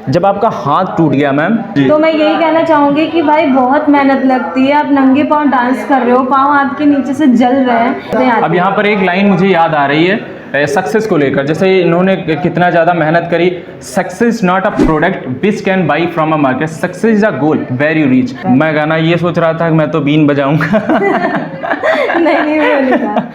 जब आपका हाथ टूट गया मैम, तो मैं यही कहना चाहूँगी कि भाई बहुत मेहनत लगती है। आप नंगे पाँव डांस कर रहे हो, पाँव आपके नीचे से जल रहे हैं। अब यहाँ पर एक लाइन मुझे याद आ रही है सक्सेस को लेकर, जैसे इन्होंने कितना ज़्यादा मेहनत करी। Success not a product which can buy from a market, success is a goal very rich. मैं गाना ये सोच रहा था कि मैं तो बीन बजाऊंगा। नहीं वो नहीं था।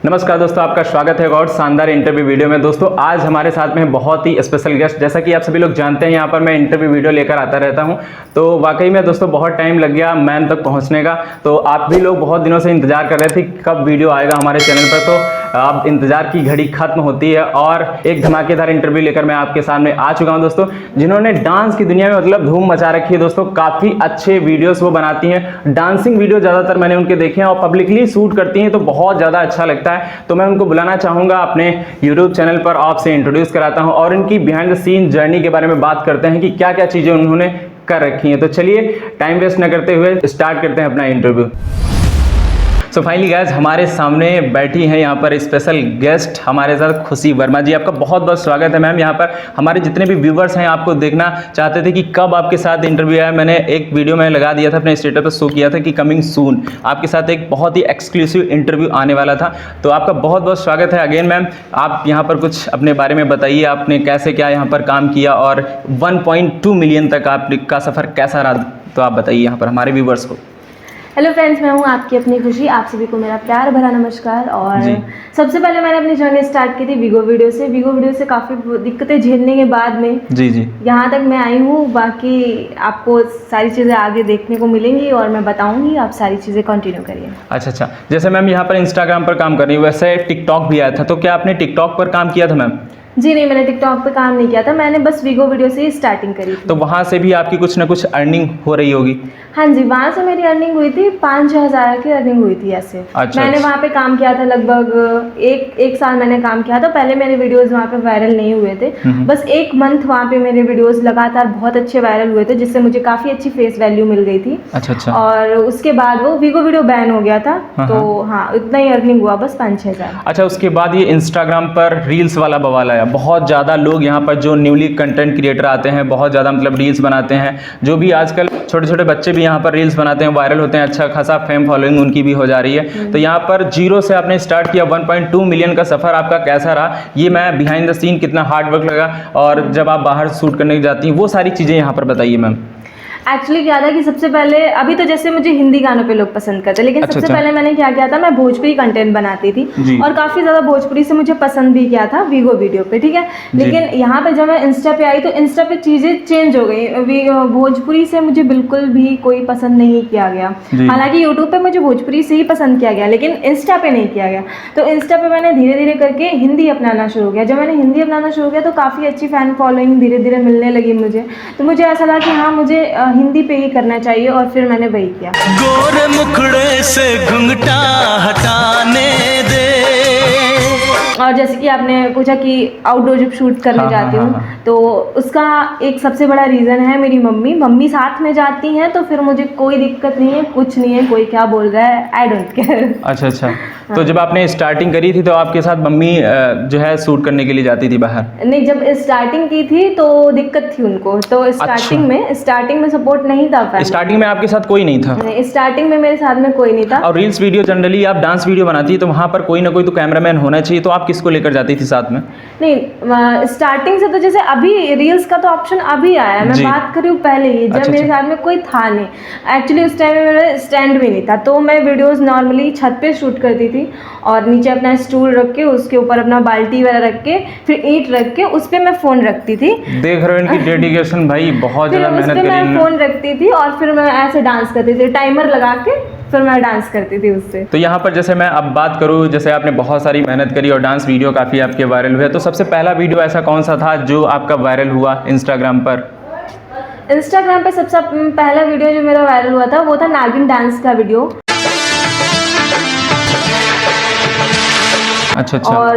नमस्कार दोस्तों, आपका स्वागत है एक और शानदार इंटरव्यू वीडियो में। दोस्तों आज हमारे साथ में बहुत ही स्पेशल गेस्ट, जैसा कि आप सभी लोग जानते हैं यहाँ पर मैं इंटरव्यू वीडियो लेकर आता रहता हूँ। तो वाकई में दोस्तों बहुत टाइम लग गया मैम तक पहुँचने का। तो आप भी लोग बहुत दिनों से इंतजार कर रहे थे कब वीडियो आएगा हमारे चैनल पर। तो अब इंतजार की घड़ी खत्म होती है और एक धमाकेदार इंटरव्यू लेकर मैं आपके सामने आ चुका हूँ दोस्तों, जिन्होंने डांस की दुनिया में मतलब धूम मचा रखी है दोस्तों। काफ़ी अच्छे वीडियोस वो बनाती हैं, डांसिंग वीडियो ज़्यादातर मैंने उनके देखे हैं और पब्लिकली शूट करती हैं, तो बहुत ज़्यादा अच्छा लगता है। तो मैं उनको बुलाना चाहूँगा अपने यूट्यूब चैनल पर, आपसे इंट्रोड्यूस कराता हूँ और इनकी बिहाइंड द सीन जर्नी के बारे में बात करते हैं कि क्या क्या चीज़ें उन्होंने कर रखी हैं। तो चलिए टाइम वेस्ट न करते हुए स्टार्ट करते हैं अपना इंटरव्यू। सो फाइनली गाइस, हमारे सामने बैठी हैं यहाँ पर स्पेशल गेस्ट हमारे साथ खुशी वर्मा जी। आपका बहुत बहुत स्वागत है मैम यहाँ पर। हमारे जितने भी व्यूवर्स हैं आपको देखना चाहते थे कि कब आपके साथ इंटरव्यू आया। मैंने एक वीडियो में लगा दिया था, अपने स्टेटस पर शो किया था कि कमिंग सून आपके साथ एक बहुत ही एक्सक्लूसिव इंटरव्यू आने वाला था। तो आपका बहुत बहुत स्वागत है अगेन मैम। आप यहाँ पर कुछ अपने बारे में बताइए, आपने कैसे क्या यहाँ पर काम किया और 1.2 मिलियन तक आपका सफ़र कैसा रहा, तो आप बताइए यहाँ पर हमारे व्यूवर्स को। हेलो फ्रेंड्स, मैं हूँ आपकी अपनी खुशी। आप सभी को मेरा प्यार भरा नमस्कार। और सबसे पहले मैंने अपनी जर्नी स्टार्ट की थी वीगो वीडियो से। वीगो वीडियो से काफ़ी दिक्कतें झेलने के बाद में जी यहाँ तक मैं आई हूँ। बाकी आपको सारी चीज़ें आगे देखने को मिलेंगी और मैं बताऊँगी, आप सारी चीज़ें कंटिन्यू करिए। अच्छा, जैसे मैम यहाँ पर इंस्टाग्राम पर काम कर रही हूँ, वैसे टिकटॉक भी आया था, तो क्या आपने टिकटॉक पर काम किया था मैम? जी नहीं, मैंने टिकटॉक पे काम नहीं किया था, मैंने बस वीगो वीडियो से ही स्टार्टिंग करी थी। तो वहाँ से भी आपकी कुछ ना कुछ अर्निंग हो रही होगी? हाँ जी, वहाँ से मेरी अर्निंग हुई थी 5-6 हज़ार की अर्निंग हुई थी ऐसे। मैंने वहाँ पे काम किया था लगभग एक साल मैंने काम किया था। पहले मेरे वीडियोस वहाँ पे वायरल नहीं हुए थे, बस 1 मंथ वहाँ पे मेरे वीडियोस लगातार बहुत अच्छे वायरल हुए थे, जिससे मुझे काफ़ी अच्छी फेस वैल्यू मिल गई थी। अच्छा। और उसके बाद वो वीगो वीडियो बैन हो गया था, तो हाँ इतना ही अर्निंग हुआ, बस 5-6 हज़ार। अच्छा, उसके बाद ये इंस्टाग्राम पर रील्स वाला बवाल आया। बहुत ज़्यादा लोग यहाँ पर जो न्यूली कंटेंट क्रिएटर आते हैं, बहुत ज़्यादा मतलब रील्स बनाते हैं, जो भी आजकल छोटे छोटे बच्चे भी यहाँ पर रील्स बनाते हैं, वायरल होते हैं, अच्छा खासा फेम फॉलोइंग उनकी भी हो जा रही है। तो यहाँ पर जीरो से आपने स्टार्ट किया, 1.2 मिलियन का सफ़र आपका कैसा रहा, ये मैं बिहाइंड द सीन कितना हार्ड वर्क लगा और जब आप बाहर शूट करने जाती हैं वो सारी चीज़ें यहाँ पर बताइए मैम। एक्चुअली क्या था कि सबसे पहले अभी तो जैसे मुझे हिंदी गानों पे लोग पसंद करते हैं, लेकिन सबसे पहले मैंने क्या किया था, मैं भोजपुरी कंटेंट बनाती थी और काफ़ी ज़्यादा भोजपुरी से मुझे पसंद भी किया था वीगो वीडियो पे, ठीक है। लेकिन यहाँ पे जब मैं इंस्टा पे आई तो इंस्टा पे चीज़ें चेंज हो गई। भोजपुरी से मुझे बिल्कुल भी कोई पसंद नहीं किया गया। हालांकि यूट्यूब पे मुझे भोजपुरी से ही पसंद किया गया, लेकिन इंस्टा पे नहीं किया गया। तो इंस्टा पे मैंने धीरे धीरे करके हिंदी अपनाना शुरू किया। जब मैंने हिंदी अपनाना शुरू किया तो काफ़ी अच्छी फैन फॉलोइंग धीरे धीरे मिलने लगी मुझे। तो मुझे ऐसा लगा कि हाँ, मुझे हिंदी पे ही करना चाहिए और फिर मैंने वही किया। गोरे मुखड़े से घुंघटा हटाने दे। और जैसे कि आपने पूछा कि आउटडोर जब शूट करने जाती हूँ तो उसका एक सबसे बड़ा रीज़न है मेरी मम्मी साथ में जाती हैं, तो फिर मुझे कोई दिक्कत नहीं है, कुछ नहीं है, कोई क्या बोल रहा है, आई डोंट केयर। अच्छा। तो जब आपने स्टार्टिंग करी थी तो आपके साथ मम्मी जो है शूट करने के लिए जाती थी बाहर? नहीं, जब स्टार्टिंग की थी तो दिक्कत थी उनको, तो स्टार्टिंग में सपोर्ट नहीं था। स्टार्टिंग में आपके साथ कोई नहीं था? स्टार्टिंग में मेरे साथ में कोई नहीं था। और रील्स वीडियो जनरली आप डांस वीडियो बनाती है तो वहाँ पर कोई ना कोई तो कैमरामैन होना चाहिए, तो आप किसको लेकर जाती थी साथ में? नहीं, स्टार्टिंग से तो जैसे अभी रील्स का तो ऑप्शन अभी आया है, मैं बात कर रही हूँ पहले ही, जब मेरे साथ में कोई था नहीं। एक्चुअली उस टाइम में मेरा स्टैंड भी नहीं था, तो मैं वीडियोस नॉर्मली छत पे शूट करती थी और नीचे अपना स्टूल रख के उसके ऊपर अपना बाल्टी वगैरह रख के फिर ईंट रख के उस पे मैं फ़ोन रखती थी। देख रहे हो इनकी डेडिकेशन भाई, बहुत ज़्यादा मेहनत करी है। मैं फ़ोन रखती थी और फिर मैं ऐसे डांस करती थी, टाइमर लगा के फिर मैं डांस करती थी उससे। तो यहाँ पर जैसे मैं अब बात करूँ, जैसे आपने बहुत सारी मेहनत करी और डांस वीडियो काफ़ी आपके वायरल हुए, तो सबसे पहला वीडियो ऐसा कौन सा था जो आपका वायरल हुआ इंस्टाग्राम पर? इंस्टाग्राम पे सबसे पहला वीडियो जो मेरा वायरल हुआ था वो था नागिन डांस का वीडियो। अच्छा। और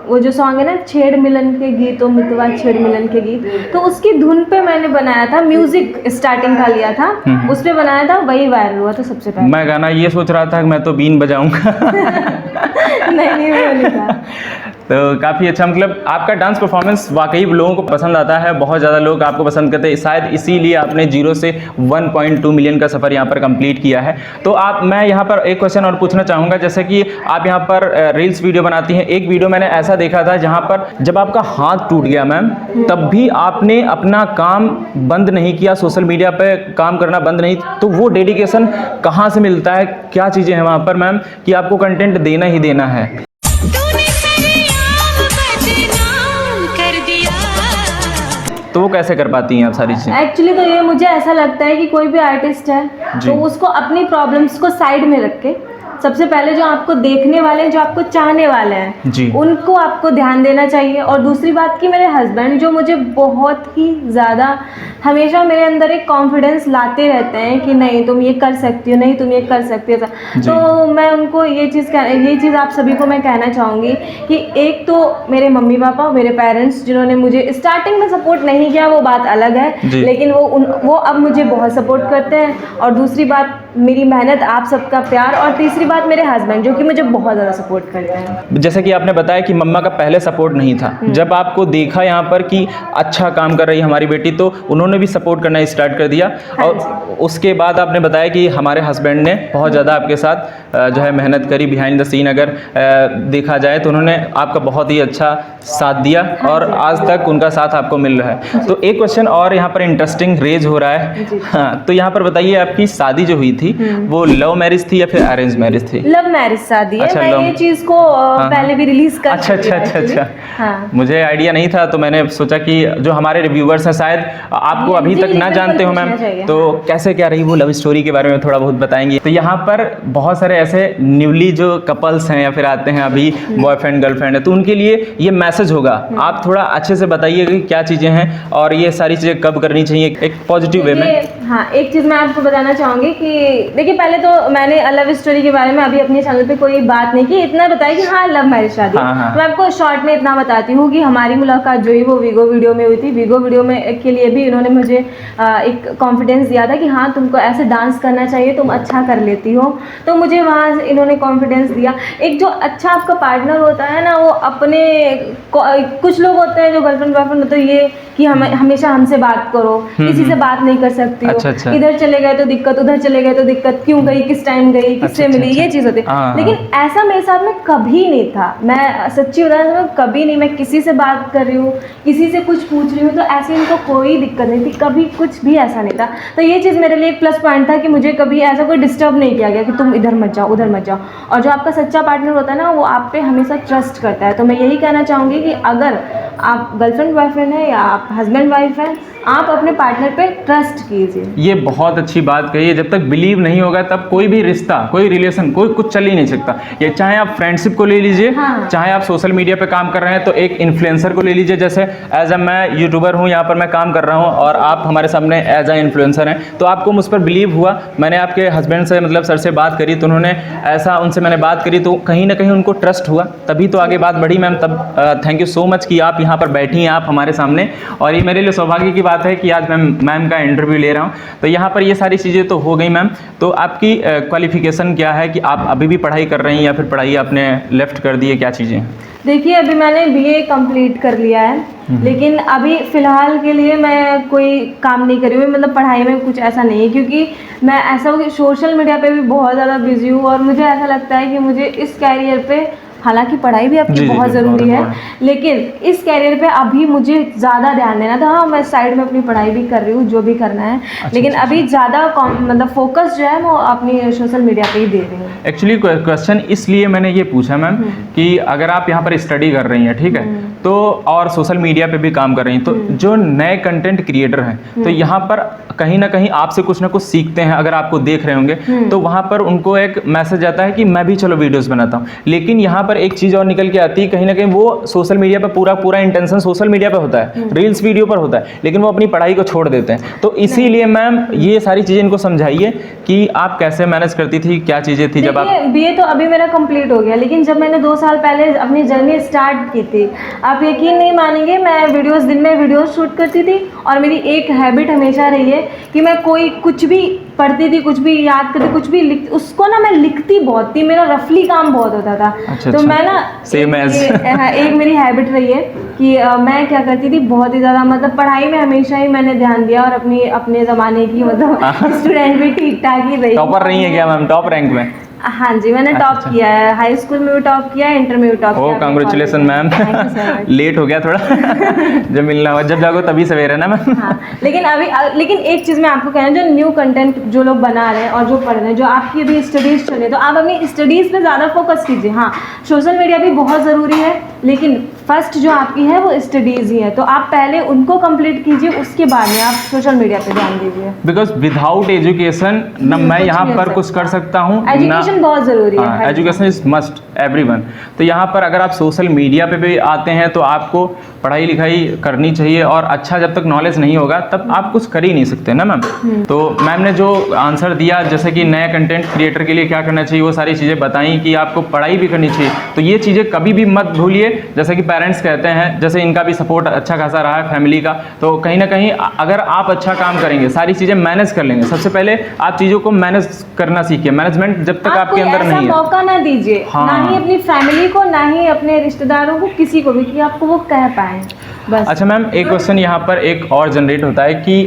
वो जो सॉन्ग है ना, छेड़ मिलन के गीतों मितवा छेड़ मिलन के गीत, तो उसकी धुन पे मैंने बनाया था, म्यूजिक स्टार्टिंग का लिया था, उस पे बनाया था, वही वायरल हुआ था सबसे पहले। मैं गाना ये सोच रहा था कि मैं तो बीन बजाऊंगा। नहीं नहीं वो नहीं था। तो काफ़ी अच्छा, मतलब आपका डांस परफॉर्मेंस वाकई लोगों को पसंद आता है, बहुत ज़्यादा लोग आपको पसंद करते हैं, शायद इसीलिए आपने 0 से 1.2 मिलियन का सफ़र यहाँ पर कंप्लीट किया है। तो मैं यहाँ पर एक क्वेश्चन और पूछना चाहूँगा, जैसे कि आप यहाँ पर रील्स वीडियो बनाती हैं, एक वीडियो मैंने ऐसा देखा था जहाँ पर जब आपका हाथ टूट गया मैम, तब भी आपने अपना काम बंद नहीं किया, सोशल मीडिया पे काम करना बंद नहीं, तो वो डेडिकेशन कहाँ से मिलता है, क्या चीज़ें हैं वहाँ पर मैम कि आपको कंटेंट देना ही देना है? तो वो कैसे कर पाती हैं आप सारी चीज़ें? एक्चुअली तो ये मुझे ऐसा लगता है कि कोई भी आर्टिस्ट है तो उसको अपनी प्रॉब्लम्स को साइड में रख के सबसे पहले जो आपको देखने वाले हैं, जो आपको चाहने वाले हैं जी, उनको आपको ध्यान देना चाहिए। और दूसरी बात कि मेरे हस्बैंड जो मुझे बहुत ही ज़्यादा हमेशा मेरे अंदर एक कॉन्फिडेंस लाते रहते हैं कि नहीं तुम ये कर सकती हो, नहीं तुम ये कर सकती हो। तो मैं उनको ये चीज़ आप सभी को मैं कहना चाहूँगी कि एक तो मेरे मम्मी पापा, मेरे पेरेंट्स जिन्होंने मुझे स्टार्टिंग में सपोर्ट नहीं किया वो बात अलग है, लेकिन वो अब मुझे बहुत सपोर्ट करते हैं। और दूसरी बात मेरी मेहनत, आप सबका प्यार, और तीसरी बात मेरे हस्बैंड जो कि मुझे बहुत ज़्यादा सपोर्ट करते हैं। जैसे कि आपने बताया कि मम्मा का पहले सपोर्ट नहीं था, जब आपको देखा यहाँ पर कि अच्छा काम कर रही है हमारी बेटी, तो उन्होंने भी सपोर्ट करना स्टार्ट कर दिया। और उसके बाद आपने बताया कि हमारे हस्बैंड ने बहुत ज़्यादा आपके साथ जो है मेहनत करी, बिहाइंड द सीन अगर देखा जाए तो उन्होंने आपका बहुत ही अच्छा साथ दिया और आज तक उनका साथ आपको मिल रहा है। तो एक क्वेश्चन और यहाँ पर इंटरेस्टिंग रेज हो रहा है, हाँ, तो यहाँ पर बताइए आपकी शादी जो हुई थी वो लव मैरिज थी या फिर अरेंज मैरिज थी? लव मैरिज शादी है। अच्छा, मैं ये चीज़ को पहले भी रिलीज कर अच्छा। हाँ। मुझे आइडिया नहीं था, तो मैंने सोचा कि जो हमारे रिव्यूअर्स हैं शायद आपको अभी तक ना जानते हो मैम, तो कैसे क्या रही वो लव स्टोरी के बारे में थोड़ा बहुत बताएंगे। तो यहाँ पर बहुत सारे ऐसे न्यूली जो कपल्स हैं या फिर आते हैं अभी बॉयफ्रेंड गर्लफ्रेंड है, तो उनके लिए ये मैसेज होगा, आप थोड़ा अच्छे से बताइएगा कि क्या चीज़ें हैं और ये सारी चीज़ें कब करनी चाहिए एक पॉजिटिव वे में। हाँ, एक चीज़ मैं आपको बताना चाहूँगी कि देखिए पहले तो मैंने लव स्टोरी के बारे में अभी अपने चैनल पे कोई बात नहीं की, इतना बताया कि हाँ लव मैरिज शादी। हाँ। मैं आपको शॉर्ट में इतना बताती हूँ कि हमारी मुलाकात जो ही वो वीगो वीडियो में हुई थी। वीगो वीडियो में के लिए भी इन्होंने मुझे एक कॉन्फिडेंस दिया था कि हाँ तुमको ऐसे डांस करना चाहिए, तुम अच्छा कर लेती हो, तो मुझे वहाँ से इन्होंने कॉन्फिडेंस दिया। एक जो अच्छा आपका पार्टनर होता है ना, वो अपने कुछ लोग होते हैं जो गर्लफ्रेंड बॉयफ्रेंड होते हैं ये कि हमेशा हमसे बात करो, किसी से बात नहीं कर सकती हो, अच्छा। इधर चले गए तो दिक्कत, उधर चले गए तो दिक्कत, क्यों गई, किस टाइम गई, किससे मिली, ये चीज़ होती है। लेकिन ऐसा मेरे साथ में कभी नहीं था, मैं सच्ची उदाहरण में कभी नहीं, मैं किसी से बात कर रही हूँ, किसी से कुछ पूछ रही हूँ तो ऐसे इनको कोई दिक्कत नहीं थी, कभी कुछ भी ऐसा नहीं था। तो ये चीज़ मेरे लिए एक प्लस पॉइंट था कि मुझे कभी ऐसा कोई डिस्टर्ब नहीं किया गया कि तुम इधर मत जाओ, उधर मत जाओ। और जो आपका सच्चा पार्टनर होता है ना, वो आप पे हमेशा ट्रस्ट करता है। तो मैं यही कहना चाहूँगी कि अगर आप गर्लफ्रेंड बॉयफ्रेंड है या आप हस्बैंड वाइफ है, आप अपने पार्टनर पे ट्रस्ट कीजिए। ये बहुत अच्छी बात कही है, जब तक बिलीव नहीं होगा तब कोई भी रिश्ता, कोई रिलेशन, कोई कुछ चल ही नहीं सकता। ये चाहे आप फ्रेंडशिप को ले लीजिए, चाहे आप सोशल मीडिया पे काम कर रहे हैं तो एक इन्फ्लुएंसर को ले लीजिए, जैसे एज अ मैं यूट्यूबर हूँ, यहाँ पर मैं काम कर रहा हूँ और आप हमारे सामने एज अ इन्फ्लुएंसर हैं, तो आपको मुझ पर बिलीव हुआ। मैंने आपके हस्बैंड से मतलब सर से बात करी तो उन्होंने ऐसा, उनसे मैंने बात करी तो कहीं ना कहीं उनको ट्रस्ट हुआ, तभी तो आगे बात बढ़ी मैम। तब थैंक यू सो मच कि आप यहाँ पर बैठी हैं आप हमारे सामने, और ये मेरे लिए सौभाग्य की बात है कि आज मैम का इंटरव्यू ले रहा हूँ। तो यहाँ पर ये सारी चीज़ें तो हो गई मैम, तो आपकी क्वालिफिकेशन क्या है कि आप अभी भी पढ़ाई कर रही हैं या फिर पढ़ाई आपने लेफ्ट कर दी है, क्या चीज़ें? देखिए अभी मैंने बीए कंप्लीट कर लिया है, लेकिन अभी फ़िलहाल के लिए मैं कोई काम नहीं कर रही हूँ, मतलब पढ़ाई में कुछ ऐसा नहीं है, क्योंकि मैं ऐसा हूँ कि सोशल मीडिया पे भी बहुत ज़्यादा बिजी हूँ और मुझे ऐसा लगता है कि मुझे इस कैरियर पे, हालांकि पढ़ाई भी आपकी बहुत ज़रूरी है, लेकिन इस कैरियर पे अभी मुझे ज़्यादा ध्यान देना था। हाँ, मैं साइड में अपनी पढ़ाई भी कर रही हूँ, जो भी करना है, लेकिन अभी ज़्यादा मतलब फोकस जो है वो अपनी सोशल मीडिया पे ही दे रही हूँ। एक्चुअली क्वेश्चन इसलिए मैंने ये पूछा मैम कि अगर आप यहाँ पर स्टडी कर रही हैं, ठीक है, तो और सोशल मीडिया पे भी काम कर रही हैं, तो जो नए कंटेंट क्रिएटर हैं तो यहाँ पर कहीं ना कहीं आपसे कुछ ना कुछ सीखते हैं। अगर आपको देख रहे होंगे तो वहाँ पर उनको एक मैसेज आता है कि मैं भी चलो वीडियोस बनाता हूँ, लेकिन यहाँ पर एक चीज़ और निकल के आती है, कहीं ना कहीं वो सोशल मीडिया पर पूरा इंटेंशन सोशल मीडिया पे होता है, रील्स वीडियो पर होता है, लेकिन वो अपनी पढ़ाई को छोड़ देते हैं। तो इसीलिए मैम ये सारी चीज़ें इनको समझाइए कि आप कैसे मैनेज करती थी, क्या चीज़ें थी जब आप। बीए तो अभी मेरा कंप्लीट हो गया, लेकिन जब मैंने 2 साल पहले अपनी जर्नी स्टार्ट की थी, आप आप यकीन नहीं मानेंगे, मैं वीडियोस दिन में वीडियोस शूट करती थी और मेरी एक हैबिट हमेशा रही है कि मैं कोई कुछ भी पढ़ती थी, कुछ भी याद करती, कुछ भी उसको ना मैं लिखती बहुत थी, मेरा रफली काम बहुत होता था। तो मैं ना एक मेरी हैबिट रही है कि मैं क्या करती थी, बहुत ही ज़्यादा मतलब पढ़ाई में हमेशा ही मैंने ध्यान दिया और अपने ज़माने की मतलब स्टूडेंट भी ठीक ठाक ही रही। टॉपर रही है क्या मैम, टॉप रैंक में? हाँ जी, मैंने टॉप किया है, हाई स्कूल में भी टॉप किया है, इंटर में भी टॉप किया है। Congratulation ma'am. लेट हो गया थोड़ा। जब मिलना हुआ, जब जागो तभी सवेरे ना मैम। हाँ, लेकिन एक चीज़ मैं आपको कहना, जो न्यू कंटेंट जो लोग बना रहे हैं और जो पढ़ रहे हैं, जो आपकी अभी स्टडीज़ चल रही है, तो आप अपनी स्टडीज़ पे ज़्यादा फोकस कीजिए। हाँ, सोशल मीडिया भी बहुत ज़रूरी है, लेकिन फर्स्ट जो आपकी है वो स्टडीज़ ही है, तो आप पहले उनको कंप्लीट कीजिए, उसके बाद में आप सोशल मीडिया पे ध्यान दीजिए। बिकॉज विदाउट एजुकेशन न मैं यहाँ पर कुछ कर सकता हूँ, एजुकेशन बहुत ज़रूरी है। Education is must everyone. तो यहाँ पर अगर आप सोशल मीडिया पे भी आते हैं तो आपको पढ़ाई लिखाई करनी चाहिए, और अच्छा जब तक नॉलेज नहीं होगा तब आप कुछ कर ही नहीं सकते ना मैम। तो मैम ने जो आंसर दिया, जैसे कि नए कंटेंट क्रिएटर के लिए क्या करना चाहिए, वो सारी चीज़ें बताई कि आपको पढ़ाई भी करनी चाहिए। तो ये चीज़ें कभी भी मत भूलिए, जैसे कि पेरेंट्स कहते हैं, जैसे इनका भी सपोर्ट अच्छा खासा रहा है फैमिली का, तो कहीं ना कहीं अगर आप अच्छा काम करेंगे, सारी चीज़ें मैनेज कर लेंगे। सबसे पहले आप चीज़ों को मैनेज करना सीखिए। मैनेजमेंट जब तक आपके अंदर नहीं है, मौका ना दीजिए, ना ही अपनी फैमिली को, ना ही अपने रिश्तेदारों को, किसी को भी, कि आपको वो कह पाए बस। अच्छा मैम, एक क्वेश्चन यहाँ पर एक और जनरेट होता है कि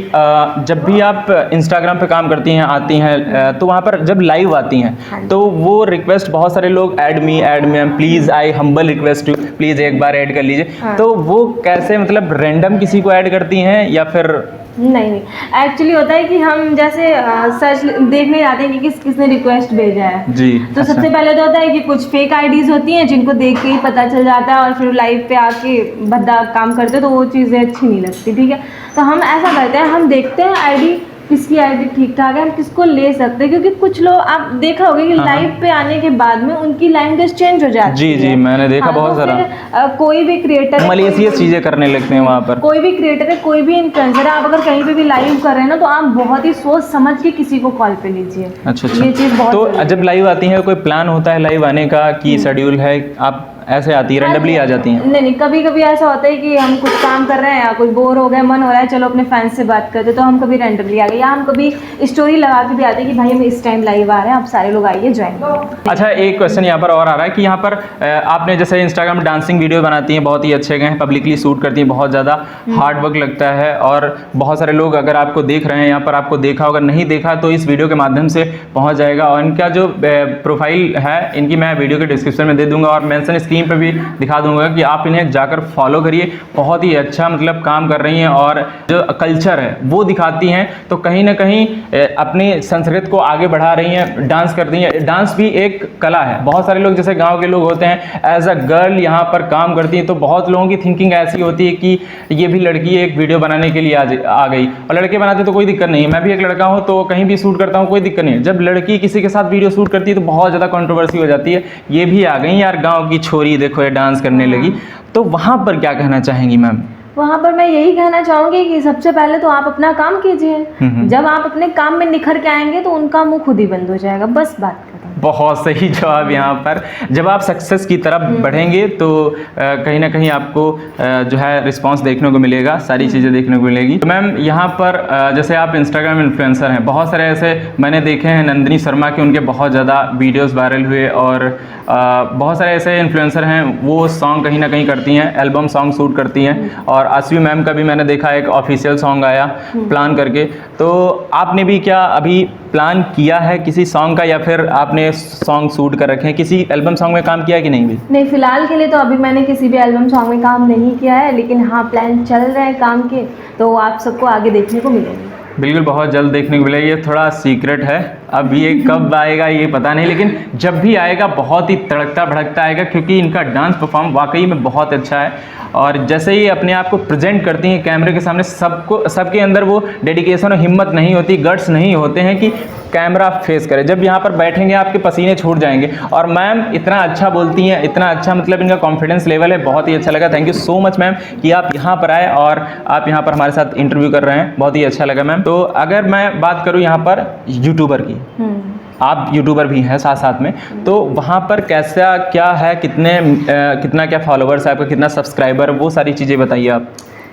जब भी आप इंस्टाग्राम पे काम करती हैं, आती हैं, तो वहाँ पर जब लाइव आती हैं तो वो रिक्वेस्ट बहुत सारे लोग add me ma'am please, I humble request you, please एक बार ऐड कर लीजिए। तो वो कैसे, मतलब रैंडम किसी को ऐड करती हैं या फिर? नहीं, एक्चुअली होता है कि हम जैसे सर्च देखने जाते हैं कि किसने रिक्वेस्ट भेजा है जी। तो सबसे पहले तो होता है कि कुछ फेक आईडीज होती हैं जिनको देख के ही पता चल जाता है, और फिर लाइव पे आके भद्दा काम करते तो वो चीज़ें अच्छी नहीं लगती, ठीक है। तो हम ऐसा करते हैं, हम देखते हैं आईडी किसकी आईडी ठीक ठाक है, हम किसको ले सकते हैं, क्योंकि कुछ लोग आप देखा होगा कि लाइव पे आने के बाद में उनकी लैंग्वेज चेंज हो जाती जी, है। जी मैंने देखा बहुत सारा। कोई भी क्रिएटर मलेशियस चीज़ें करने लगते हैं वहाँ पर, कोई भी क्रिएटर है, कोई भी इन्फ्लुएंसर है, आप अगर कहीं पे भी लाइव कर रहे हैं ना, तो आप बहुत ही सोच समझ के किसी को कॉल पे लीजिए। अच्छा। ये चीज़ बहुत तो जब लाइव आती है, कोई प्लान होता है लाइव आने का कि शेड्यूल है, आप ऐसे आती है रैंडमली आ जाती हैं? नहीं, कभी कभी ऐसा होता है कि हम कुछ काम कर रहे हैं या कोई बोर हो गया, मन हो रहा है, चलो अपने फैंस से बात करते, तो हम कभी रैंडमली आ गए, या हम कभी स्टोरी लगा के भी आते हैं कि भाई हम इस टाइम लाइव आ रहे हैं, आप सारे लोग आइए ज्वाइन करें। अच्छा, एक क्वेश्चन यहाँ पर और आ रहा है कि यहाँ पर आपने जैसे इंस्टाग्राम डांसिंग वीडियो बनाती हैं, बहुत ही अच्छे गए, पब्लिकली शूट करती हैं, बहुत ज़्यादा हार्ड वर्क लगता है, और बहुत सारे लोग अगर आपको देख रहे हैं, यहाँ पर आपको देखा होगा, नहीं देखा तो इस वीडियो के माध्यम से पहुँच जाएगा, और इनका जो प्रोफाइल है इनकी मैं वीडियो के डिस्क्रिप्शन में दे दूँगा, और मेंशन स्क्रीन पर भी दिखा दूंगा कि आप इन्हें जाकर फॉलो करिए। बहुत ही अच्छा मतलब काम कर रही हैं, और जो कल्चर है वो दिखाती हैं, तो कहीं ना कहीं अपनी संस्कृति को आगे बढ़ा रही हैं, डांस कर रही हैं। डांस भी एक कला है। बहुत सारे लोग जैसे गांव के लोग होते हैं, एज अ गर्ल यहाँ पर काम करती हैं, तो बहुत लोगों की थिंकिंग ऐसी होती है कि ये भी लड़की एक वीडियो बनाने के लिए आ गई, और लड़के बनाते तो कोई दिक्कत नहीं है। मैं भी एक लड़का हूँ तो कहीं भी शूट करता हूँ, कोई दिक्कत नहीं है। जब लड़की किसी के साथ वीडियो शूट करती है तो बहुत ज़्यादा कंट्रोवर्सी हो जाती है, ये भी आ गई यार गाँव की छोरी, देखो ये डांस करने लगी। तो वहाँ पर क्या कहना चाहेंगी मैम? वहाँ पर मैं यही कहना चाहूँगी कि सबसे पहले तो आप अपना काम कीजिए। जब आप अपने काम में निखर के आएंगे तो उनका मुंह खुद ही बंद हो जाएगा, बस बात खत्म। बहुत सही जवाब। यहाँ पर जब आप सक्सेस की तरफ बढ़ेंगे तो कहीं ना कहीं आपको जो है रिस्पांस देखने को मिलेगा, सारी चीज़ें देखने को मिलेगी। तो मैम यहाँ पर जैसे आप इंस्टाग्राम इन्फ्लुएंसर हैं, बहुत सारे ऐसे मैंने देखे हैं, नंदिनी शर्मा के उनके बहुत ज़्यादा वीडियोस वायरल हुए, और बहुत सारे ऐसे इन्फ्लुएंसर हैं वो सॉन्ग कहीं ना कहीं करती हैं, एल्बम सॉन्ग शूट करती हैं, और आसवी मैम का भी मैंने देखा एक ऑफिशियल सॉन्ग आया प्लान करके। तो आपने भी क्या अभी प्लान किया है किसी सॉन्ग का, या फिर आपने सॉन्ग शूट कर रखे हैं, किसी एल्बम सॉन्ग में काम किया है कि नहीं भी? नहीं, फिलहाल के लिए तो अभी मैंने किसी भी एल्बम सॉन्ग में काम नहीं किया है, लेकिन हाँ प्लान चल रहे हैं काम के, तो आप सबको आगे देखने को मिलेंगे। बिल्कुल, बहुत जल्द देखने को मिलेगा। ये थोड़ा सीक्रेट है, अब ये कब आएगा ये पता नहीं, लेकिन जब भी आएगा बहुत ही तड़कता भड़कता आएगा, क्योंकि इनका डांस परफॉर्म वाकई में बहुत अच्छा है। और जैसे ही अपने आप को प्रेजेंट करती हैं कैमरे के सामने, सबके अंदर वो डेडिकेशन और हिम्मत नहीं होती, गट्स नहीं होते हैं कि कैमरा फेस करे। जब यहाँ पर बैठेंगे आपके पसीने छूट जाएंगे। और मैम इतना अच्छा बोलती हैं, इतना अच्छा मतलब इनका कॉन्फिडेंस लेवल है, बहुत ही अच्छा लगा। Thank you so much ma'am कि आप यहाँ पर आए और आप यहाँ पर हमारे साथ इंटरव्यू कर रहे हैं, बहुत ही अच्छा लगा मैम। तो अगर मैं बात करूँ यहाँ पर यूट्यूबर की, आप यूट्यूबर भी हैं साथ साथ में, तो वहाँ पर कैसा क्या है, कितना क्या फॉलोवर्स है आपका, कितना सब्सक्राइबर, वो सारी चीज़ें बताइए आप।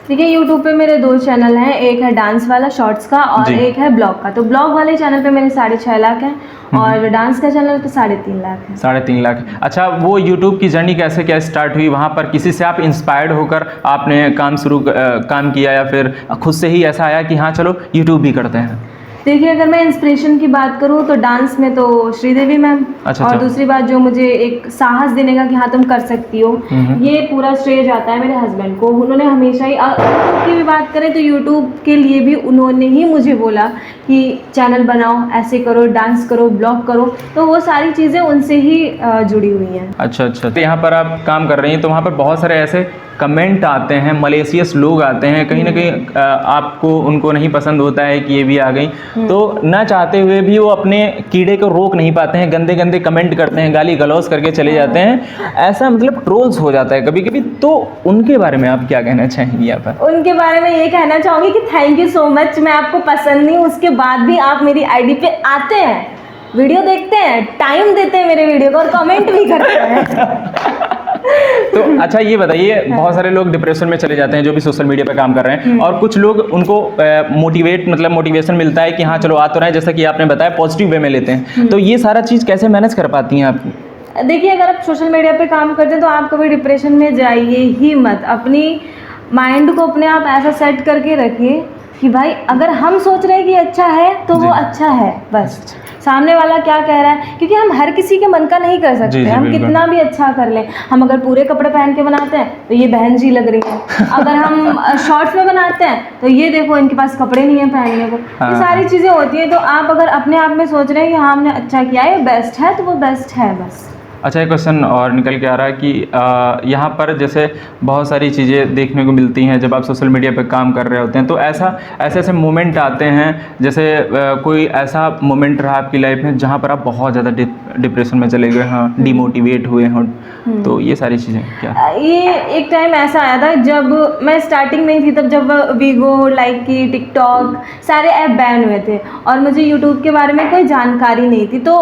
देखिए यूट्यूब पे मेरे 2 चैनल हैं, एक है डांस वाला शॉर्ट्स का और एक है ब्लॉग का। तो ब्लॉग वाले चैनल पे मेरे 6.5 लाख हैं और डांस का चैनल पे 3.5 लाख है। 3.5 लाख। अच्छा, वो यूट्यूब की जर्नी कैसे क्या स्टार्ट हुई? वहाँ पर किसी से आप इंस्पायर्ड होकर आपने काम किया या फिर खुद से ही ऐसा आया कि हाँ चलो यूट्यूब भी करते हैं? देखिए अगर मैं इंस्पिरेशन की बात करूँ तो डांस में तो श्रीदेवी मैम, और दूसरी बात जो मुझे एक साहस देने का कि हाँ तुम कर सकती हो, ये पूरा श्रेय जाता है मेरे हस्बैंड को। उन्होंने हमेशा ही यूट्यूब की भी बात करें तो यूट्यूब के लिए भी उन्होंने ही मुझे बोला कि चैनल बनाओ, ऐसे करो, डांस करो, ब्लॉग करो, तो वो सारी चीज़ें उनसे ही जुड़ी हुई हैं। अच्छा, तो यहाँ पर आप काम कर रही हैं तो वहाँ पर बहुत सारे ऐसे कमेंट आते हैं, मलेशियस लोग आते हैं, कहीं ना कहीं आपको उनको नहीं पसंद होता है कि ये भी आ गई, तो ना चाहते हुए भी वो अपने कीड़े को रोक नहीं पाते हैं, गंदे गंदे कमेंट करते हैं, गाली गलौज करके चले जाते हैं, ऐसा मतलब ट्रोल्स हो जाता है कभी कभी। तो उनके बारे में आप क्या कहना चाहेंगी यहाँ पर? उनके बारे में ये कहना चाहूँगी कि थैंक यू सो मच। मैं आपको पसंद नहीं हूँ, उसके बाद भी आप मेरी आईडी पे आते हैं, वीडियो देखते हैं, टाइम देते हैं मेरे वीडियो को और कमेंट भी करते हैं। तो अच्छा ये बताइए, बहुत सारे लोग डिप्रेशन में चले जाते हैं जो भी सोशल मीडिया पे काम कर रहे हैं, और कुछ लोग उनको मोटिवेशन मिलता है कि हाँ चलो आ तो रहे हैं, जैसा कि आपने बताया पॉजिटिव वे में लेते हैं, तो ये सारा चीज़ कैसे मैनेज कर पाती हैं आप? देखिए अगर आप सोशल मीडिया पे काम करते हैं तो आप कभी डिप्रेशन में जाइए ही मत। अपनी माइंड को अपने आप ऐसा सेट करके रखिए कि भाई अगर हम सोच रहे हैं कि अच्छा है तो वो अच्छा है, बस सामने वाला क्या कह रहा है, क्योंकि हम हर किसी के मन का नहीं कर सकते। हम कितना भी अच्छा कर लें, हम अगर पूरे कपड़े पहन के बनाते हैं तो ये बहन जी लग रही है, अगर हम शॉर्ट्स में बनाते हैं तो ये देखो इनके पास कपड़े नहीं है पहनने को। ये सारी चीज़ें होती हैं। तो आप अगर अपने आप में सोच रहे हैं कि हाँ हमने अच्छा किया है, बेस्ट है, तो वो बेस्ट है बस। अच्छा, एक क्वेश्चन और निकल के आ रहा है कि यहाँ पर जैसे बहुत सारी चीज़ें देखने को मिलती हैं जब आप सोशल मीडिया पे काम कर रहे होते हैं, तो ऐसे मोमेंट आते हैं, जैसे कोई ऐसा मोमेंट रहा आपकी लाइफ में जहाँ पर आप बहुत ज़्यादा डिप्रेशन में चले गए हाँ, डिमोटिवेट हुए हों, तो ये सारी चीज़ें क्या? ये एक टाइम ऐसा आया था जब मैं स्टार्टिंग में ही थी, तब जब वीगो, लाइकी, टिकटॉक सारे ऐप बैन हुए थे और मुझे यूट्यूब के बारे में कोई जानकारी नहीं थी। तो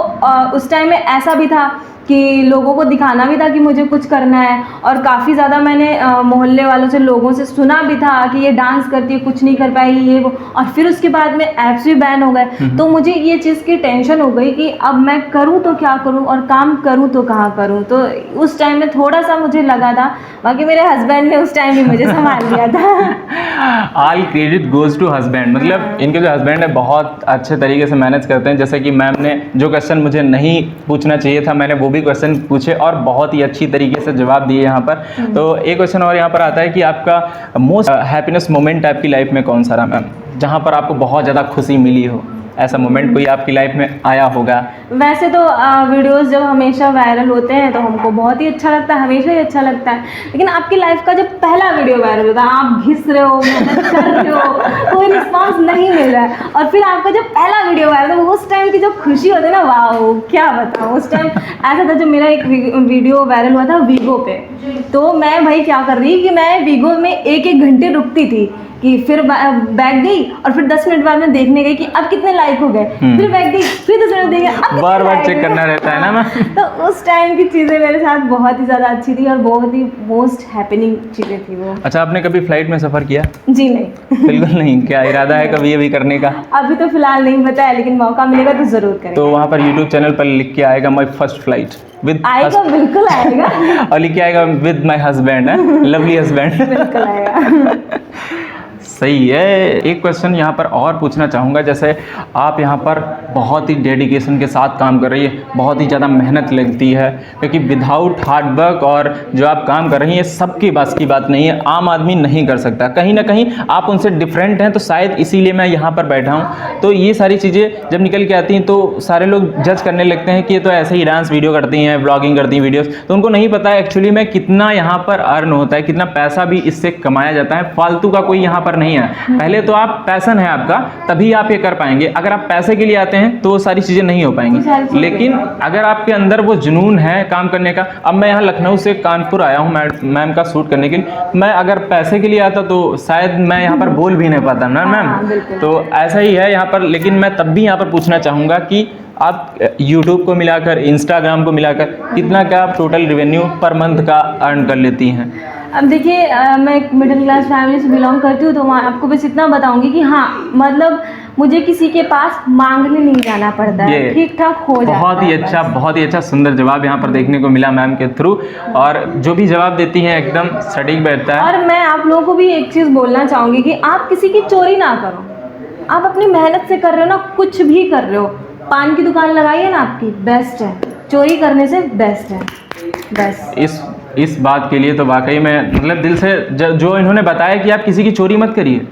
उस टाइम में ऐसा भी था कि लोगों को दिखाना भी था कि मुझे कुछ करना है, और काफ़ी ज़्यादा मैंने मोहल्ले वालों से, लोगों से सुना भी था कि ये डांस करती है, कुछ नहीं कर पाएगी, ये वो। और फिर उसके बाद में ऐप्स भी बैन हो गए, तो मुझे ये चीज़ की टेंशन हो गई कि अब मैं करूँ तो क्या करूँ और काम करूँ तो कहाँ करूँ। तो उस टाइम में थोड़ा सा मुझे लगा था, बाकी मेरे हस्बैंड ने उस टाइम भी मुझे संभाल लिया था। All credit goes to husband, मतलब इनके जो हस्बैंड है बहुत अच्छे तरीके से मैनेज करते हैं। जैसे कि मैम ने जो क्वेश्चन मुझे नहीं पूछना चाहिए था, मैंने वो भी क्वेश्चन पूछे और बहुत ही अच्छी तरीके से जवाब दिए यहाँ पर। तो एक क्वेश्चन और यहाँ पर आता है कि आपका मोस्ट हैप्पीनेस मोमेंट आपकी लाइफ में कौन सा रहा मैम, जहाँ पर आपको बहुत ज़्यादा खुशी मिली हो? ऐसा मोमेंट कोई आपकी लाइफ में आया होगा? वैसे तो वीडियोस जब हमेशा वायरल होते हैं तो हमको बहुत ही अच्छा लगता है, हमेशा ही अच्छा लगता है। लेकिन आपकी लाइफ का जब पहला वीडियो वायरल होता है, आप घिस रहे हो, मेहनत कर रहे हो, कोई रिस्पांस नहीं मिल रहा है, और फिर आपका जब पहला वीडियो वायरल होता है, उस टाइम की जो खुशी होती है ना, वाओ क्या बताऊँ। उस टाइम ऐसा था जब मेरा एक वीडियो वायरल हुआ था वीगो पे, तो मैं भाई क्या कर रही कि मैं वीगो में 1-1 घंटे रुकती थी कि फिर बैक गई और फिर 10 मिनट बाद में देखने गई कि अब कितने लाइक हो गए, फिर बैक गई, फिर 10 मिनट देखे, बार चेक करना रहता है ना। तो उस टाइम की चीज़ें मेरे साथ बहुत ही ज़्यादा अच्छी थी और बहुत ही मोस्ट हैपनिंग चीज़ें थी वो। अच्छा, आपने कभी फ्लाइट में सफ़र किया? जी नहीं। बिल्कुल नहीं। क्या इरादा है कभी ये भी करने का? अभी तो फिलहाल नहीं बताया, लेकिन मौका मिलेगा तो ज़रूर करेंगे। तो वहाँ पर यूट्यूब चैनल पर लिख के आएगा माई फर्स्ट फ्लाइट विद, आएगा, बिल्कुल आएगा। और लिख के आएगा with my husband, lovely husband. बिल्कुल आएगा। सही है। एक क्वेश्चन यहाँ पर और पूछना चाहूँगा, जैसे आप यहाँ पर बहुत ही डेडिकेशन के साथ काम कर रही है, बहुत ही ज़्यादा मेहनत लगती है, क्योंकि विदाउट हार्ड वर्क और जो आप काम कर रही हैं सबकी बस की बात नहीं है, आम आदमी नहीं कर सकता। कहीं ना कहीं आप उनसे डिफरेंट हैं, तो शायद इसीलिए मैं यहाँ पर बैठा हूँ। तो ये सारी चीज़ें जब निकल के आती हैं तो सारे लोग जज करने लगते हैं कि ये तो ऐसे ही डांस वीडियो करती हैं, ब्लॉगिंग करती हैं वीडियोज़, तो उनको नहीं पता है एक्चुअली में कितना यहाँ पर अर्न होता है, कितना पैसा भी इससे कमाया जाता है। फालतू का कोई यहाँ पर नहीं है। पहले तो आप पैशन है आपका, तभी आप ये कर पाएंगे। अगर आप पैसे के लिए आते हैं तो वो सारी चीज़ें नहीं हो पाएंगी। लेकिन अगर आपके अंदर वो जुनून है काम करने का, अब मैं यहाँ लखनऊ से कानपुर आया हूँ मैम का शूट करने के लिए, मैं अगर पैसे के लिए आता तो शायद मैं यहाँ पर बोल भी नहीं पाता ना मैम। तो ऐसा ही है यहाँ पर। लेकिन मैं तब भी यहाँ पर पूछना चाहूँगा कि आप यूट्यूब को मिलाकर, इंस्टाग्राम को मिलाकर कितना क्या आप टोटल रेवेन्यू पर मंथ का अर्न कर लेती हैं? अब देखिए मैं एक मिडिल क्लास फैमिली से बिलोंग करती हूँ, तो मैं आपको बस इतना बताऊंगी कि हाँ, मतलब मुझे किसी के पास मांगने नहीं जाना पड़ता है, ठीक ठाक हो जाता है। बहुत ही अच्छा सुंदर जवाब यहाँ पर देखने को मिला मैम के थ्रू, और जो भी जवाब देती हैं एकदम सटीक बैठता है। और मैं आप लोगों को भी एक चीज़ बोलना चाहूँगी कि आप किसी की चोरी ना करो, आप अपनी मेहनत से कर रहे हो ना, कुछ भी कर रहे हो। पान की दुकान लगाइए ना, आपकी बेस्ट है, चोरी करने से बेस्ट है। बस इस बात के लिए तो वाकई में मतलब दिल से जो इन्होंने बताया कि आप किसी की चोरी मत करिए,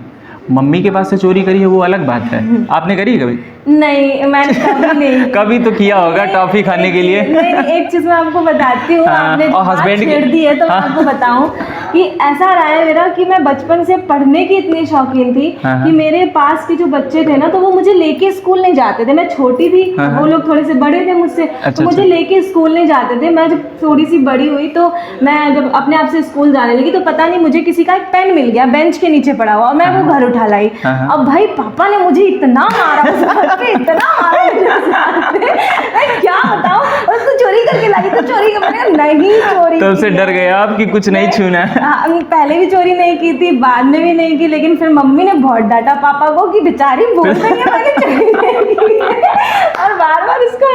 मम्मी के पास से चोरी करी है वो अलग बात है। आपने करी कभी? नहीं, मैंने कभी नहीं। कभी तो किया होगा टॉफी खाने के लिए। नहीं, एक चीज मैं आपको बताती हूँ, आपने और हस्बैंड छेड़ दी है तो मैं आपको बताऊं कि ऐसा रहा है मेरा कि मैं बचपन से पढ़ने की इतनी शौकीन थी कि मेरे पास के जो बच्चे थे ना, तो वो मुझे लेके स्कूल नहीं जाते थे। मैं छोटी थी, वो लोग थोड़े से बड़े थे मुझसे, तो मुझे लेके स्कूल नहीं जाते थे। मैं जब थोड़ी सी बड़ी हुई तो मैं जब अपने आप से स्कूल जाने लगी, तो पता नहीं मुझे किसी का एक पेन मिल गया बेंच के नीचे पड़ा हुआ, और मैं वो घर उठा लाई। अब भाई पापा ने मुझे इतना मारा, इतना मारा, मैं क्या बताऊं। और तू चोरी करके लाई, तो चोरी कर, नहीं चोरी। तो उससे डर गया आप कि कुछ नहीं छूना है? पहले भी चोरी नहीं की थी, बाद में भी नहीं की, लेकिन फिर मम्मी ने बहुत डांटा पापा को कि बेचारी बोल रही है मैंने चोरी नहीं की, और बार बार उसको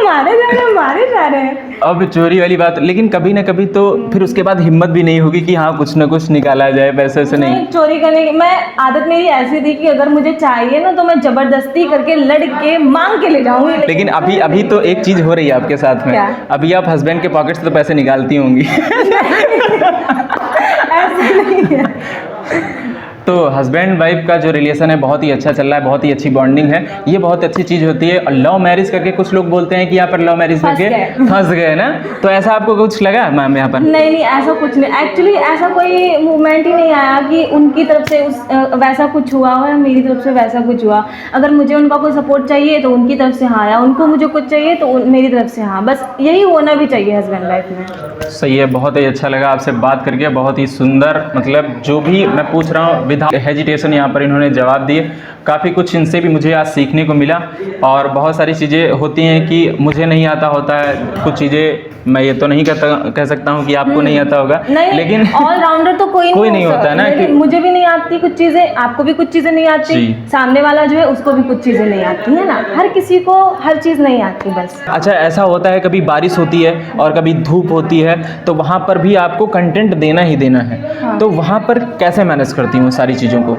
मारे जा रहे हैं। अब चोरी वाली बात, लेकिन कभी ना कभी तो फिर उसके बाद हिम्मत भी नहीं होगी कि हाँ कुछ ना कुछ निकाला जाए, वैसे से नहीं। चोरी करने की मैं आदत मेरी ऐसी थी कि अगर मुझे चाहिए ना, तो मैं जबरदस्ती करके लड़ के मांग के ले जाऊंगी। लेकिन अभी तो एक चीज हो रही है आपके साथ में। क्या? अभी आप हस्बैंड के पॉकेट से तो पैसे निकालती होंगी। ऐसे नहीं है। तो हस्बैंड वाइफ का जो रिलेशन है बहुत ही अच्छा चल रहा है, बहुत ही अच्छी बॉन्डिंग है, ये बहुत अच्छी चीज़ होती है। और लव मैरिज करके कुछ लोग बोलते हैं कि यहाँ पर लव मैरिज करके फंस गए ना, तो ऐसा आपको कुछ लगा मैम यहाँ पर? नहीं, ऐसा कुछ नहीं। एक्चुअली ऐसा कोई मूवमेंट ही नहीं आया कि उनकी तरफ से वैसा कुछ हुआ हो या मेरी तरफ से वैसा कुछ हुआ। अगर मुझे उनका कोई सपोर्ट चाहिए तो उनकी तरफ से हाँ, या उनको मुझे कुछ चाहिए तो मेरी तरफ से हाँ, बस यही होना भी चाहिए हस्बैंड वाइफ में। सही है, बहुत ही अच्छा लगा आपसे बात करके, बहुत ही सुंदर, मतलब जो भी मैं पूछ रहा हूँ विदाउट हेजिटेशन यहाँ पर इन्होंने जवाब दिए। काफ़ी कुछ इनसे भी मुझे आज सीखने को मिला, और बहुत सारी चीज़ें होती हैं कि मुझे नहीं आता होता है, कुछ चीज़ें मैं ये तो नहीं कह सकता हूँ कि आपको नहीं आता होगा, लेकिन ऑलराउंडर तो कोई नहीं होता है ना कि मुझे भी नहीं आती कुछ चीज़ें, आपको भी कुछ चीज़ें नहीं आती, सामने वाला जो है उसको भी कुछ चीज़ें नहीं आती है ना, हर किसी को हर चीज़ नहीं आती बस। अच्छा, ऐसा होता है कभी बारिश होती है और कभी धूप होती है, तो वहाँ पर भी आपको कंटेंट देना ही देना है, तो वहाँ पर कैसे मैनेज करती हूँ सारी चीज़ों को?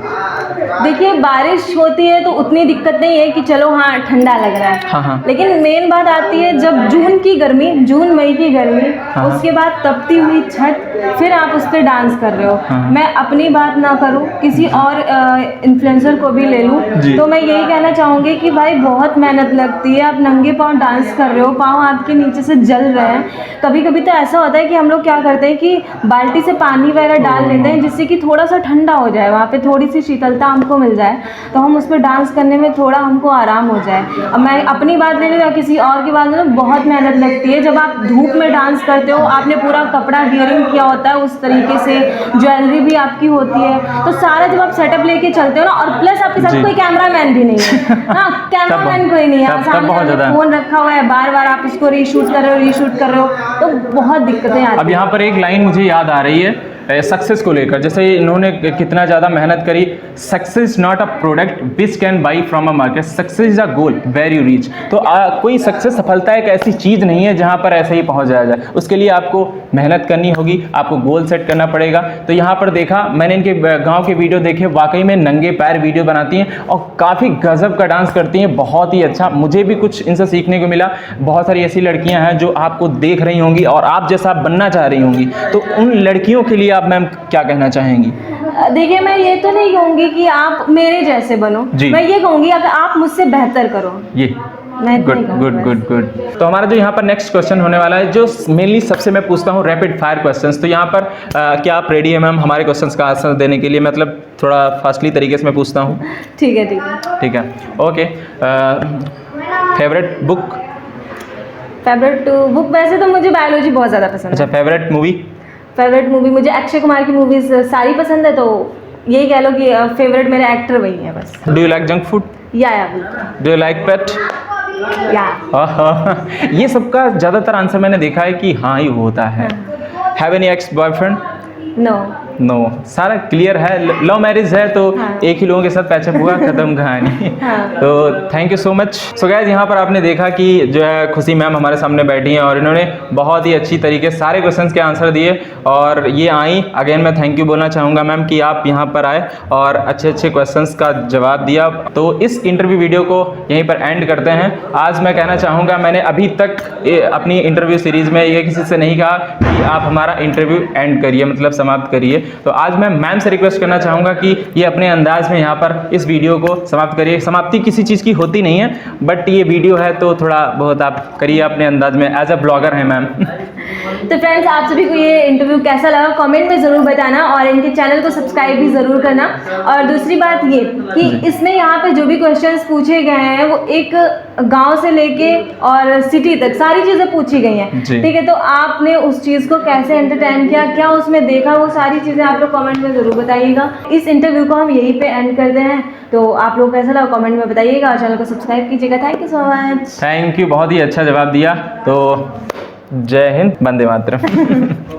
देखिए, बारिश होती है तो उतनी दिक्कत नहीं है कि चलो हाँ ठंडा लग रहा है, हाँ। लेकिन मेन बात आती है जब जून मई की गर्मी, उसके बाद तपती हुई छत, फिर आप उस पर डांस कर रहे हो। मैं अपनी बात ना करूँ, किसी और इन्फ्लुएंसर को भी ले लूँ, तो मैं यही कहना चाहूँगी कि भाई बहुत मेहनत लगती है, आप नंगे पाँव डांस कर रहे हो, पाँव आपके नीचे से जल रहे हैं। कभी कभी तो ऐसा होता है कि हम लोग क्या करते हैं कि बाल्टी से पानी वगैरह डाल लेते हैं, जिससे कि थोड़ा सा ठंडा हो जाए, वहाँ पे थोड़ी सी शीतलता हमको मिल जाए, तो हम उस पर डांस करने में थोड़ा हमको आराम हो जाए। अब मैं अपनी बात ले लूँ या किसी और की बात ले लूँ, बहुत मेहनत लगती है। जब आप धूप में डांस करते हो, आपने पूरा कपड़ा वियरिंग किया होता है उस तरीके से, ज्वेलरी भी आपकी होती है, तो सारा जब आप सेटअप लेके चलते हो ना, और प्लस आपके साथ कोई कैमरामैन भी नहीं है, हाँ कैमरामैन कोई नहीं है, सामने फोन रखा हुआ है, बार बार आप इसको रीशूट कर रहे हो, तो बहुत दिक्कतें आती हैं। अब यहाँ पर एक लाइन मुझे याद आ रही है सक्सेस को लेकर, जैसे इन्होंने कितना ज़्यादा मेहनत करी। Success not a product which can buy from a market, success is a goal where you reach. तो कोई सक्सेस, सफलता एक ऐसी चीज़ नहीं है जहाँ पर ऐसे ही पहुँच जाया जाए, उसके लिए आपको मेहनत करनी होगी, आपको गोल सेट करना पड़ेगा। तो यहाँ पर देखा मैंने, इनके गाँव के वीडियो देखे, वाकई में नंगे पैर वीडियो बनाती हैं और काफ़ी गजब का डांस करती हैं, बहुत ही अच्छा। मुझे भी कुछ इनसे सीखने को मिला। बहुत सारी ऐसी लड़कियाँ हैं जो आपको देख रही होंगी और आप जैसा बनना चाह रही होंगी, तो उन लड़कियों के लिए आप मैम क्या कहना चाहेंगी? देखिए, मैं ये तो नहीं कहूँगी कि आप मेरे जैसे बनो, मैं ये कहूँगी अगर आप मुझसे बेहतर करो। ये गुड। तो हमारा जो यहाँ पर नेक्स्ट क्वेश्चन होने वाला है, जो मेनली सबसे मैं पूछता हूँ रैपिड फायर क्वेश्चंस। तो यहाँ पर क्या आप रेडी है मैम हमारे क्वेश्चंस का आंसर देने के लिए? मतलब थोड़ा फास्टली तरीके से मैं पूछता हूँ। ठीक है। ओके। Favourite book? वैसे तो मुझे बायोलॉजी बहुत ज़्यादा पसंद है। अच्छा, फेवरेट मूवी मुझे अक्षय कुमार की मूवीज सारी पसंद है, तो यही कह लो कि फेवरेट मेरा एक्टर वही है बस। Do you like junk food? या बिल्कुल। डू यू लाइक पेट? या ये सबका ज़्यादातर आंसर मैंने देखा है कि हाँ ही होता है। Have any ex boyfriend? No. No, सारा क्लियर है। लव मैरिज है तो हाँ। एक ही लोगों के साथ पैचअप हुआ, खत्म कहानी। हाँ। तो thank you so much. So guys, यहाँ पर आपने देखा कि जो है खुशी मैम हमारे सामने बैठी हैं और इन्होंने बहुत ही अच्छी तरीके से सारे क्वेश्चंस के आंसर दिए और ये आई। अगेन मैं थैंक यू बोलना चाहूँगा मैम कि आप यहाँ पर आए और अच्छे अच्छे क्वेश्चंस का जवाब दिया। तो इस इंटरव्यू वीडियो को यहीं पर एंड करते हैं। आज मैं कहना चाहूँगा, मैंने अभी तक अपनी इंटरव्यू सीरीज़ में ये किसी से नहीं कहा कि आप हमारा इंटरव्यू एंड करिए, मतलब समाप्त करिए। तो आज मैं मैम से रिक्वेस्ट करना चाहूँगा कि ये अपने अंदाज में यहाँ पर इस वीडियो को समाप्त करिए। समाप्ति किसी चीज़ की होती नहीं है, बट ये वीडियो है तो थोड़ा बहुत आप करिए अपने अंदाज में, एज अ ब्लॉगर हैं मैम। तो फ्रेंड्स, आप सभी को ये इंटरव्यू कैसा लगा कमेंट में ज़रूर बताना और इनके चैनल को सब्सक्राइब भी ज़रूर करना। और दूसरी बात ये कि इसमें यहाँ पे जो भी क्वेश्चंस पूछे गए हैं वो एक गांव से लेके और सिटी तक सारी चीज़ें पूछी गई हैं, ठीक है। तो आपने उस चीज़ को कैसे एंटरटेन किया, क्या उसमें देखा, वो सारी चीज़ें आप लोग कमेंट में ज़रूर बताइएगा। इस इंटरव्यू को हम यहीं पे एंड करते हैं। तो आप लोग कैसा लगा कमेंट में बताइएगा और चैनल को सब्सक्राइब कीजिएगा। Thank you so much. Thank you, बहुत ही अच्छा जवाब दिया। तो जय हिंद, वंदे मातरम।